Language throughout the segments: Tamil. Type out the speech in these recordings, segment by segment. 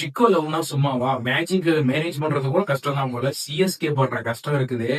சிக்கோ லவ்னா சும்மாவா? மேஜிக் மேனேஜ் பண்றது கூட கஷ்டம் தான் போல. சிஎஸ்கே படுற கஷ்டம் இருக்குதே.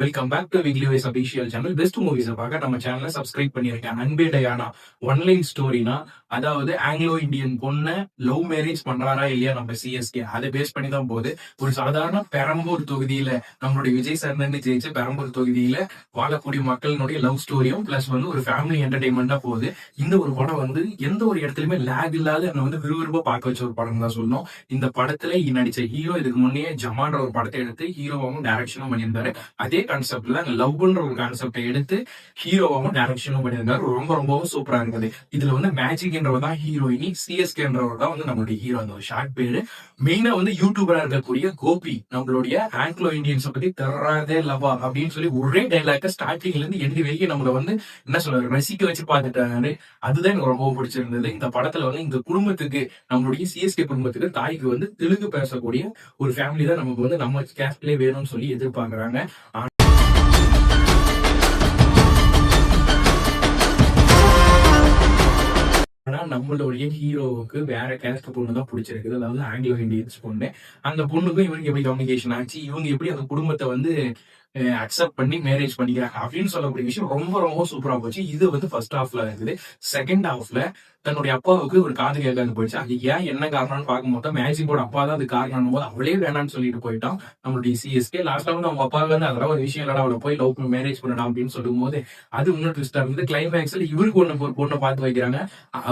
Welcome back to weekly wise official channel. Best மூவிஸை பார்க்க நம்ம சேனலை சப்ஸ்கிரைப் பண்ணியிருக்கேன். அன்பே டயானா ஒன்லைன் ஸ்டோரினா, அதாவது ஆங்கிலோ இந்தியன் பொண்ணை லவ் மேரேஜ் பண்றாரா இல்லையா நம்ம சிஎஸ்கே, அதை பேஸ் பண்ணி தான் போகுது. ஒரு சாதாரண பெரம்பூர் தொகுதியில நம்மளுடைய விஜய் சார் ஜெயிச்சு பெரம்பூர் தொகுதியில வாழக்கூடிய மக்களினுடைய லவ் ஸ்டோரியும் பிளஸ் ஒரு ஃபேமிலி என்டர்டைன்மெண்டா போகுது. இந்த ஒரு படம் எந்த ஒரு இடத்துலயுமே லேக் இல்லாத என்ன விறுவிறுப்பா பார்க்க வச்ச ஒரு படம் தான் சொல்லணும். இந்த படத்துல நடிச்ச ஹீரோ இதுக்கு முன்னே ஜமான்ற ஒரு படத்தை எடுத்து ஹீரோவாவும் டைரக்ஷனும் பண்ணியிருந்தாரு. அதே கான்செப்ட்ல லவ்ன்ற ஒரு கான்செப்டை எடுத்து ஹீரோவாவும் டைரக்ஷனும் பண்ணியிருந்தாரு. ரொம்ப ரொம்பவும் சூப்பரா இருக்குது. இதுல மேஜிக்ன்றவர் தான் ஹீரோயினி, சிஎஸ்கேன்றவர் தான் நம்மளுடைய ஹீரோ. அந்த ஒரு ஷார்ட் பேரு மெயினா யூடியூபரா இருக்கக்கூடிய கோபி நம்மளுடைய ஆங்கிலோ இந்தியன்ஸை பத்தி தர்றாதே லவா அப்படின்னு சொல்லி ஒரே டைலாக்க ஸ்டார்டிங்ல இருந்து எண்டு வரைக்கும் நம்மள என்ன சொல்றாரு ரசிக்க வச்சு பார்த்துட்டாரு. அதுதான் எனக்கு ரொம்பவும் பிடிச்சிருந்தது. இந்த படத்துல இந்த குடும்பத்துக்கு, நம்மளுடைய சிஎஸ்கே குடும்பத்துக்கு தாய்க்கு தெலுங்கு பேசக்கூடிய ஒரு ஃபேமிலி தான் நமக்கு நம்ம கேஸ்ட்லயே வேணும்னு சொல்லி எதிர்பார்க்கறாங்க. ஆனா நம்மளுடைய ஹீரோவுக்கு வேற கேஸ்ட் பொண்ணு தான் பிடிச்சிருக்குது. அதாவது ஆங்கிலோ இந்தியன்ஸ் பொண்ணு. அந்த பொண்ணுக்கும் இவனுக்கு எப்படி கம்யூனிகேஷன் ஆச்சு, இவங்க எப்படி அந்த குடும்பத்தை அக்செப்ட் பண்ணி மேரேஜ் பண்ணிக்கிறாங்க அப்படின்னு சொல்லக்கூடிய விஷயம் ரொம்ப ரொம்ப சூப்பரா போச்சு. இது ஃபர்ஸ்ட் ஹாஃப்ல இருக்குது. செகண்ட் ஹாஃப்ல தன்னுடைய அப்பாவுக்கு ஒரு காது கேட்காது போயிடுச்சு. அது ஏன் என்ன காரணம்னு பார்க்கும்போது மேஜிக்கோட அப்பா தான் அது காரணம் போது அவளே வேணான்னு சொல்லிட்டு போயிட்டான் நம்மளுடைய சிஎஸ்கே. லாஸ்ட்ல அவங்க அப்பாவுக்கு அதெல்லாம் ஒரு விஷயம் இல்லடா, அவளை போய் லவ் மேரேஜ் பண்ணலாம் அப்படின்னு சொல்லும் போது அது இன்னும் ட்விஸ்டா இருந்தது. கிளைமேக்ஸ்ல இவருக்கு ஒரு பொண்ணை பார்த்து வைக்கிறாங்க.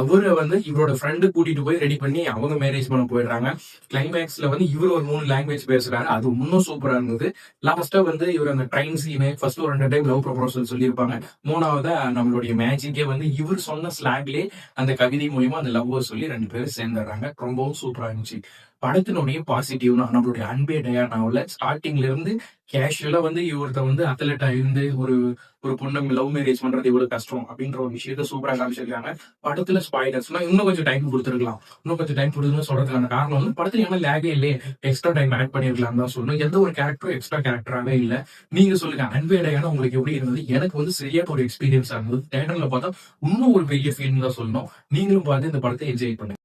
அவரை இவரோட ஃப்ரெண்டு கூட்டிட்டு போய் ரெடி பண்ணி அவங்க மேரேஜ் பண்ண போயிடுறாங்க. கிளைமேக்ஸ்ல இவர் ஒரு 3 லாங்குவேஜ் பேசுறாரு. அது இன்னும் சூப்பரா இருந்தது. லாஸ்டா இவர் அந்த ட்ரெயின் சீனு ஃபர்ஸ்ட் ஒரு 2 டைம் லவ் ப்ரொபோசல் சொல்லியிருப்பாங்க. மூணாவதா நம்மளுடைய மேஜிக்கே இவர் சொன்ன ஸ்லாக்லே அந்த கவிதை மூலியமா அந்த லவ் சொல்லி 2 பேரும் சேர்ந்துடுறாங்க. ரொம்பவும் சூப்பரா இருந்துச்சு. படத்தினுடைய பாசிட்டிவ்னா நம்மளுடைய அன்பே டயானாவில் ஸ்டார்டிங்ல இருந்து கேஷுவலா இவர்த்த அத்லெட்டா இருந்து ஒரு பொண்ணு லவ் மேரேஜ் பண்றது எவ்வளவு கஷ்டம் அப்படின்ற ஒரு விஷயத்த சூப்பரா காமிச்சிருக்காங்க. படத்துல ஸ்பாய்லர்ஸ்னா இன்னும் கொஞ்சம் டைம் கொடுத்துருக்கலாம். இன்னும் கொஞ்சம் டைம் கொடுத்துன்னு சொல்றதுக்கான காரணம் படத்துல என்ன லேகே இல்லையே, எக்ஸ்ட்ரா டைம் ஆட் பண்ணிருக்கலாம் தான் சொல்லணும். எந்த ஒரு கேரக்டரும் எக்ஸ்ட்ரா கேரக்டராகவே இல்லை. நீங்க சொல்லுங்க அன்பே டயானா உங்களுக்கு எப்படி இருந்தது? எனக்கு சரியான ஒரு எக்ஸ்பீரியன்ஸா இருந்தது. தேட்டர்ல பார்த்தா இன்னும் ஒரு பெரிய ஃபீலிங் தான் சொல்லணும். நீங்களும் பார்த்து இந்த படத்தை என்ஜாய் பண்ணுங்க.